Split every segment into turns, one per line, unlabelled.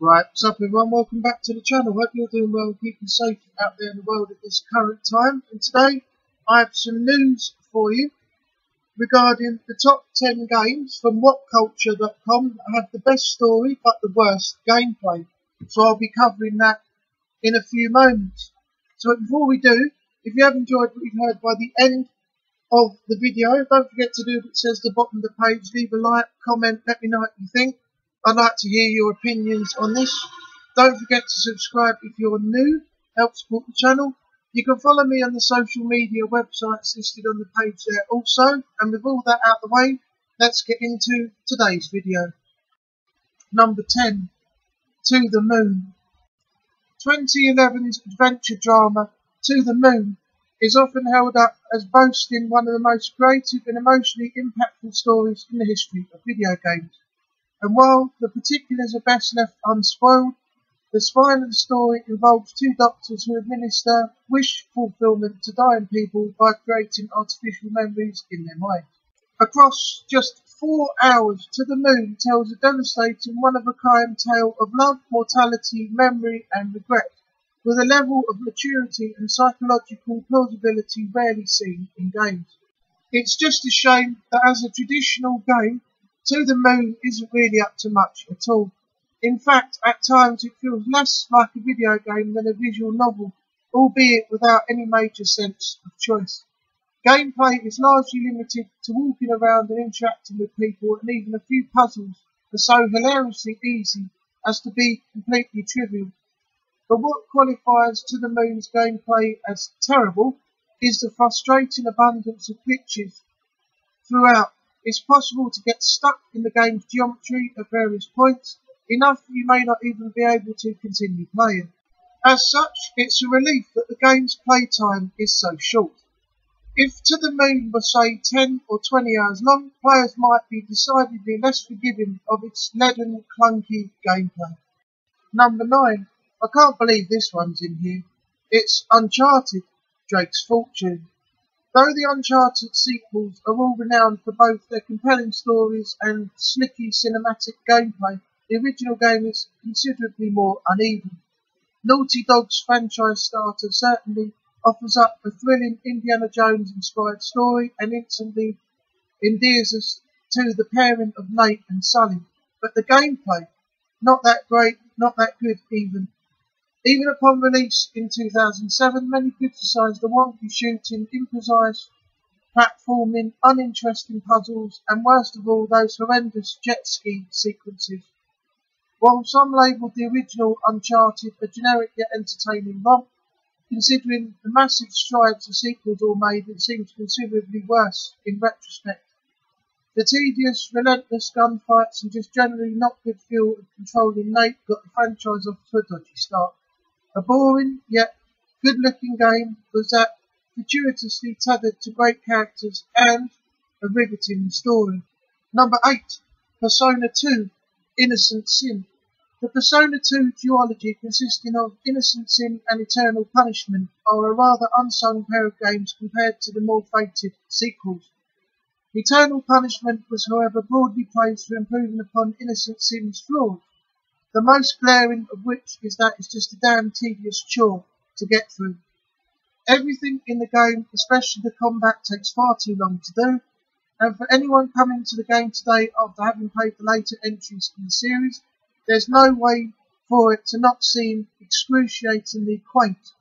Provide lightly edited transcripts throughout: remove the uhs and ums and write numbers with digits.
Right, what's up everyone, welcome back to the channel. Hope you're doing well and keeping safe out there in the world at this current time. And today I have some news for you regarding the top 10 games from whatculture.com that have the best story but the worst gameplay. So I'll be covering that in a few moments. So before we do, if you have enjoyed what you've heard by the end of the video, don't forget to do what it says at the bottom of the page. Leave a like, comment, let me know what you think. I'd like to hear your opinions on this. Don't forget to subscribe if you're new. Help support the channel. You can follow me on the social media websites listed on the page there also. And with all that out of the way, let's get into today's video. Number 10. To the Moon. 2011's adventure drama To the Moon is often held up as boasting one of the most creative and emotionally impactful stories in the history of video games. And while the particulars are best left unspoiled, the spine of the story involves two doctors who administer wish fulfillment to dying people by creating artificial memories in their minds. Across just 4 hours, To the Moon tells a devastating one-of-a-kind tale of love, mortality, memory and regret, with a level of maturity and psychological plausibility rarely seen in games. It's just a shame that as a traditional game, To the Moon isn't really up to much at all. In fact, at times it feels less like a video game than a visual novel, albeit without any major sense of choice. Gameplay is largely limited to walking around and interacting with people, and even a few puzzles are so hilariously easy as to be completely trivial. But what qualifies To the Moon's gameplay as terrible is the frustrating abundance of glitches throughout. It's possible to get stuck in the game's geometry at various points, enough that you may not even be able to continue playing. As such, it's a relief that the game's playtime is so short. If To the Moon was say 10 or 20 hours long, players might be decidedly less forgiving of its leaden, clunky gameplay. Number 9. I can't believe this one's in here. It's Uncharted, Drake's Fortune. Though the Uncharted sequels are all renowned for both their compelling stories and slicky cinematic gameplay, the original game is considerably more uneven. Naughty Dog's franchise starter certainly offers up a thrilling Indiana Jones-inspired story and instantly endears us to the pairing of Nate and Sully. But the gameplay, not that great, not that good even. Even upon release in 2007, many criticised the wonky shooting, imprecise platforming, uninteresting puzzles, and worst of all, those horrendous jet ski sequences. While some labelled the original Uncharted a generic yet entertaining romp, considering the massive strides the sequels all made, it seems considerably worse in retrospect. The tedious, relentless gunfights and just generally not good feel of controlling Nate got the franchise off to a dodgy start. A boring, yet good-looking game was that fortuitously tethered to great characters and a riveting story. Number 8. Persona 2, Innocent Sin. The Persona 2 duology, consisting of Innocent Sin and Eternal Punishment, are a rather unsung pair of games compared to the more fated sequels. Eternal Punishment was, however, broadly praised for improving upon Innocent Sin's flaws, the most glaring of which is that it's just a damn tedious chore to get through. Everything in the game, especially the combat, takes far too long to do, and for anyone coming to the game today after having played the later entries in the series, there's no way for it to not seem excruciatingly quaint.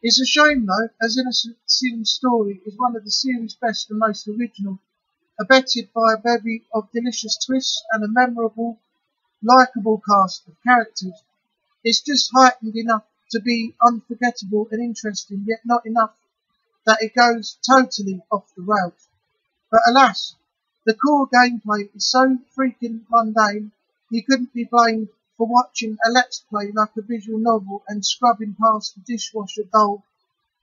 It's a shame though, as Innocent Sin's story is one of the series' best and most original, abetted by a bevy of delicious twists and a memorable, likeable cast of characters. It's just heightened enough to be unforgettable and interesting, yet not enough that it goes totally off the rails. But alas, the core gameplay is so freaking mundane, you couldn't be blamed for watching a let's play like a visual novel and scrubbing past the dishwasher dull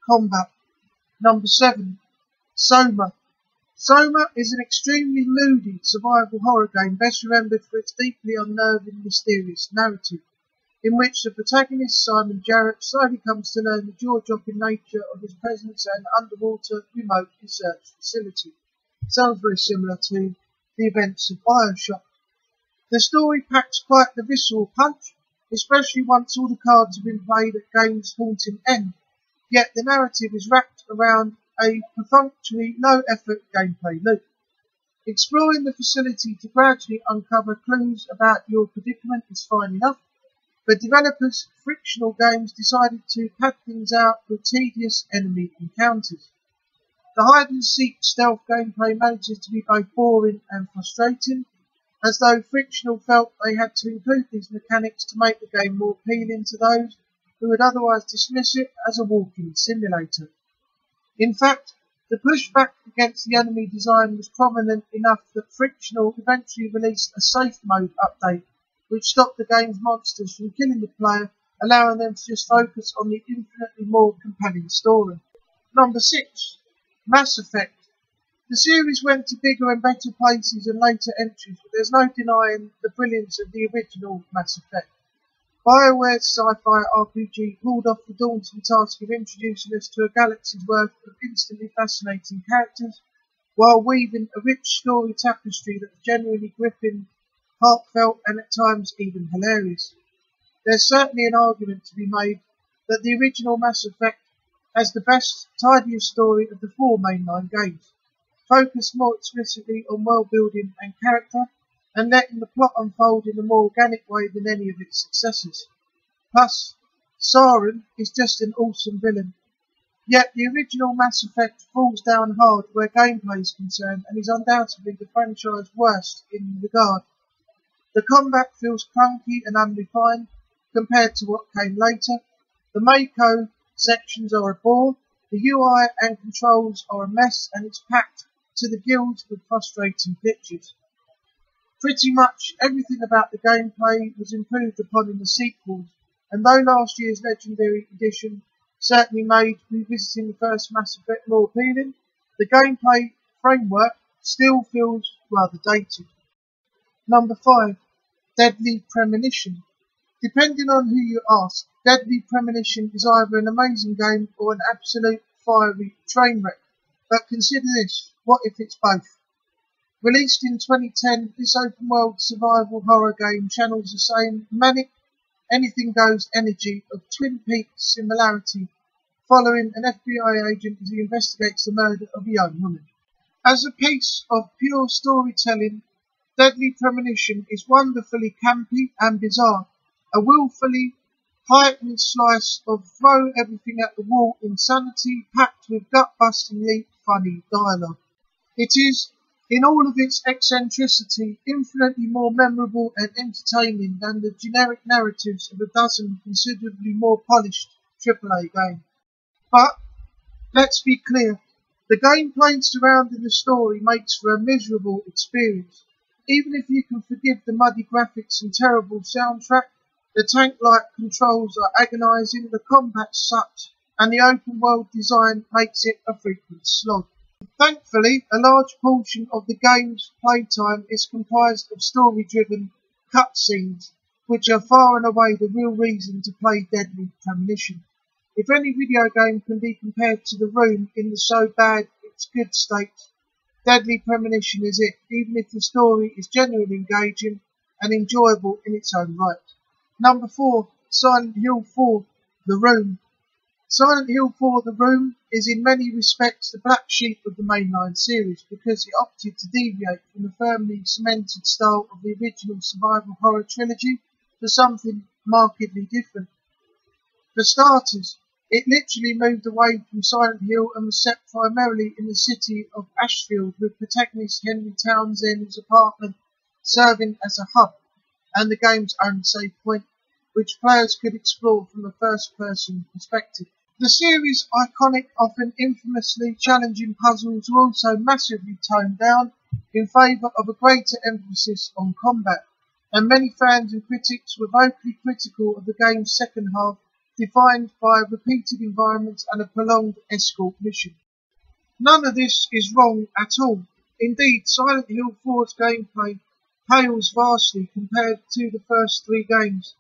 combat. Number 7. Soma. Soma is an extremely moody survival horror game best remembered for its deeply unnerving, mysterious narrative, in which the protagonist Simon Jarrett slowly comes to learn the jaw-dropping nature of his presence at an underwater remote research facility. Sounds very similar to the events of BioShock. The story packs quite the visceral punch, especially once all the cards have been played at game's haunting end. Yet the narrative is wrapped around a perfunctory, low-effort gameplay loop. Exploring the facility to gradually uncover clues about your predicament is fine enough, but developers Frictional Games decided to pad things out with tedious enemy encounters. The hide-and-seek stealth gameplay manages to be both boring and frustrating, as though Frictional felt they had to include these mechanics to make the game more appealing to those who would otherwise dismiss it as a walking simulator. In fact, the pushback against the enemy design was prominent enough that Frictional eventually released a safe mode update, which stopped the game's monsters from killing the player, allowing them to just focus on the infinitely more compelling story. Number 6. Mass Effect. The series went to bigger and better places in later entries, but there's no denying the brilliance of the original Mass Effect. BioWare's sci-fi RPG pulled off the daunting task of introducing us to a galaxy's worth of instantly fascinating characters, while weaving a rich story tapestry that's genuinely gripping, heartfelt, and at times even hilarious. There's certainly an argument to be made that the original Mass Effect has the best, tidiest story of the 4 mainline games, focused more explicitly on world building and character, and letting the plot unfold in a more organic way than any of its successors. Plus, Saren is just an awesome villain. Yet the original Mass Effect falls down hard where gameplay is concerned and is undoubtedly the franchise's worst in regard. The combat feels clunky and unrefined compared to what came later. The Mako sections are a bore, the UI and controls are a mess, and it's packed to the gills with frustrating glitches. Pretty much everything about the gameplay was improved upon in the sequels, and though last year's Legendary Edition certainly made revisiting the first Mass Effect more appealing, the gameplay framework still feels rather dated. Number 5. Deadly Premonition. Depending on who you ask, Deadly Premonition is either an amazing game or an absolute fiery train wreck. But consider this, what if it's both? Released in 2010, this open-world survival horror game channels the same manic, anything-goes energy of Twin Peaks similarity, following an FBI agent as he investigates the murder of a young woman. As a piece of pure storytelling, Deadly Premonition is wonderfully campy and bizarre, a willfully heightened slice of throw everything at the wall insanity packed with gut-bustingly funny dialogue. It is, in all of its eccentricity, infinitely more memorable and entertaining than the generic narratives of a dozen considerably more polished AAA games. But, let's be clear, the gameplay surrounding the story makes for a miserable experience. Even if you can forgive the muddy graphics and terrible soundtrack, the tank-like controls are agonising, the combat sucks, and the open-world design makes it a frequent slog. Thankfully, a large portion of the game's playtime is comprised of story-driven cutscenes, which are far and away the real reason to play Deadly Premonition. If any video game can be compared to The Room in the so bad it's good state, Deadly Premonition is it, even if the story is genuinely engaging and enjoyable in its own right. Number 4. Silent Hill 4, The Room. Silent Hill 4 The Room is in many respects the black sheep of the mainline series because it opted to deviate from the firmly cemented style of the original survival horror trilogy for something markedly different. For starters, it literally moved away from Silent Hill and was set primarily in the city of Ashfield, with protagonist Henry Townsend's apartment serving as a hub and the game's own save point, which players could explore from a first-person perspective. The series' iconic, often infamously challenging puzzles were also massively toned down in favour of a greater emphasis on combat, and many fans and critics were vocally critical of the game's second half, defined by repeated environments and a prolonged escort mission. None of this is wrong at all. Indeed, Silent Hill 4's gameplay pales vastly compared to the first 3 games,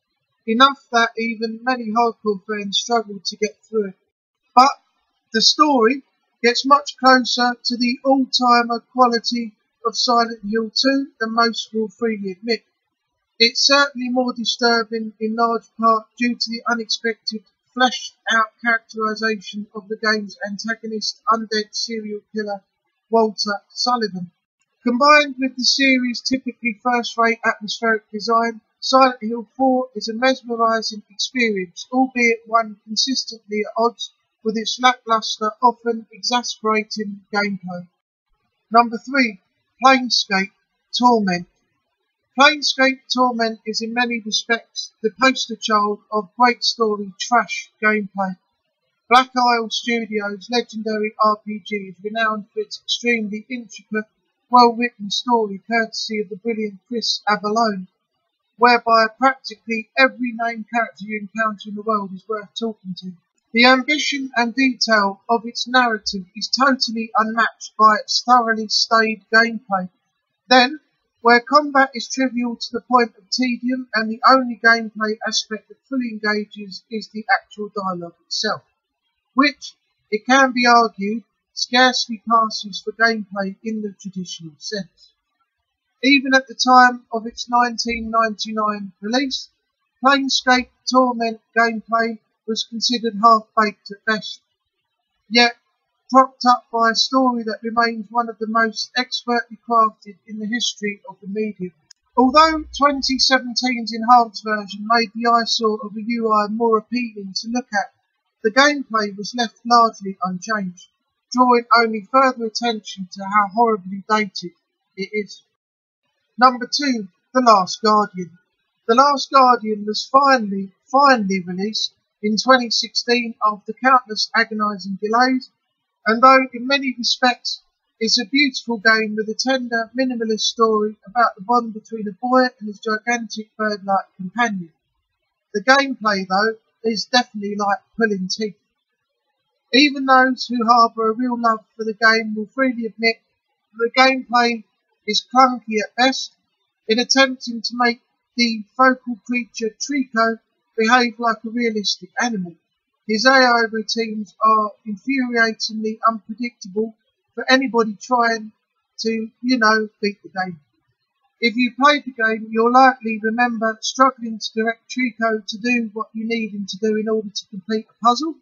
enough that even many hardcore fans struggled to get through it. But the story gets much closer to the all-timer quality of Silent Hill 2 than most will freely admit. It's certainly more disturbing in large part due to the unexpected fleshed-out characterisation of the game's antagonist, undead serial killer Walter Sullivan. Combined with the series' typically first-rate atmospheric design, Silent Hill 4 is a mesmerising experience, albeit one consistently at odds with its lacklustre, often exasperating gameplay. Number 3. Planescape Torment. Planescape Torment is in many respects the poster child of great story trash gameplay. Black Isle Studios' legendary RPG is renowned for its extremely intricate, well-written story courtesy of the brilliant Chris Avellone, whereby practically every named character you encounter in the world is worth talking to. The ambition and detail of its narrative is totally unmatched by its thoroughly stayed gameplay. Then, where combat is trivial to the point of tedium and the only gameplay aspect that fully engages is the actual dialogue itself, which, it can be argued, scarcely passes for gameplay in the traditional sense. Even at the time of its 1999 release, Planescape Torment gameplay was considered half-baked at best, yet propped up by a story that remains one of the most expertly crafted in the history of the medium. Although 2017's enhanced version made the eyesore of a UI more appealing to look at, the gameplay was left largely unchanged, drawing only further attention to how horribly dated it is. Number 2. The Last Guardian. The Last Guardian was finally released in 2016 after countless agonising delays, and though in many respects it's a beautiful game with a tender, minimalist story about the bond between a boy and his gigantic bird-like companion. The gameplay, though, is definitely like pulling teeth. Even those who harbour a real love for the game will freely admit that the gameplay is clunky at best, in attempting to make the focal creature Trico behave like a realistic animal. His AI routines are infuriatingly unpredictable for anybody trying to, beat the game. If you played the game, you'll likely remember struggling to direct Trico to do what you need him to do in order to complete a puzzle.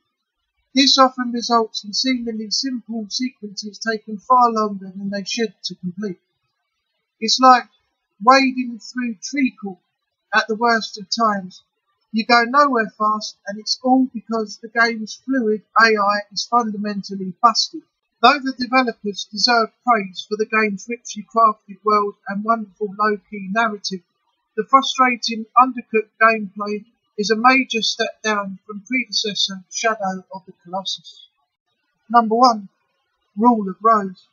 This often results in seemingly simple sequences taking far longer than they should to complete. It's like wading through treacle at the worst of times. You go nowhere fast, and it's all because the game's fluid AI is fundamentally busted. Though the developers deserve praise for the game's richly crafted world and wonderful low-key narrative, the frustrating, undercooked gameplay is a major step down from predecessor Shadow of the Colossus. Number 1. Rule of Rose.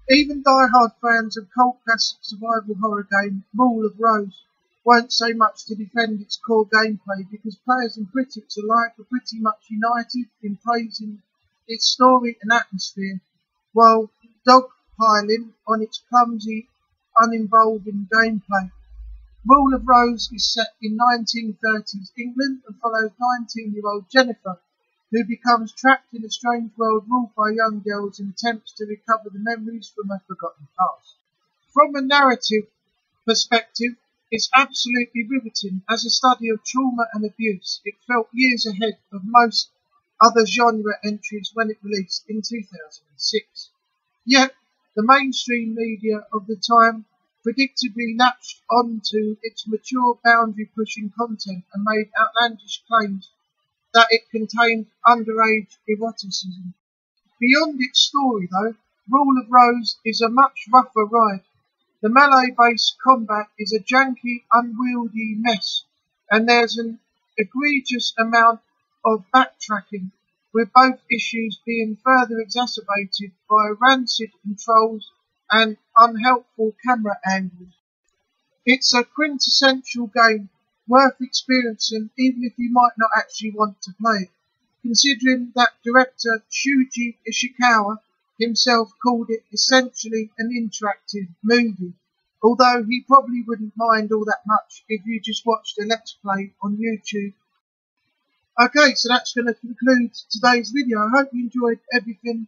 Even die-hard fans of cult classic survival horror game Rule of Rose won't say much to defend its core gameplay because players and critics alike are pretty much united in praising its story and atmosphere, while dogpiling on its clumsy, uninvolving gameplay. Rule of Rose is set in 1930s England and follows 19-year-old Jennifer, who becomes trapped in a strange world ruled by young girls and attempts to recover the memories from a forgotten past. From a narrative perspective, it's absolutely riveting. As a study of trauma and abuse, it felt years ahead of most other genre entries when it released in 2006. Yet, the mainstream media of the time predictably latched onto its mature, boundary-pushing content and made outlandish claims that it contained underage eroticism. Beyond its story, though, Rule of Rose is a much rougher ride. The melee-based combat is a janky, unwieldy mess, and there's an egregious amount of backtracking, with both issues being further exacerbated by rancid controls and unhelpful camera angles. It's a quintessential game, worth experiencing even if you might not actually want to play it, considering that director Shuji Ishikawa himself called it essentially an interactive movie, although he probably wouldn't mind all that much if you just watched a Let's Play on YouTube. Okay, so that's going to conclude today's video. I hope you enjoyed everything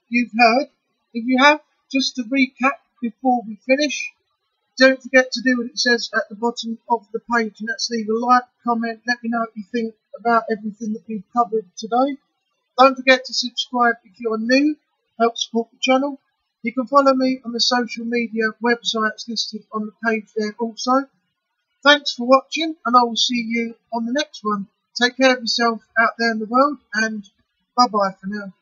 you've heard. If you have, just to recap before we finish, Don't forget to do what it says at the bottom of the page, and that's leave a like, comment, let me know what you think about everything that we've covered today. Don't forget to subscribe if you're new, help support the channel. You can follow me on the social media websites listed on the page there also. Thanks for watching, and I will see you on the next one. Take care of yourself out there in the world, and bye bye for now.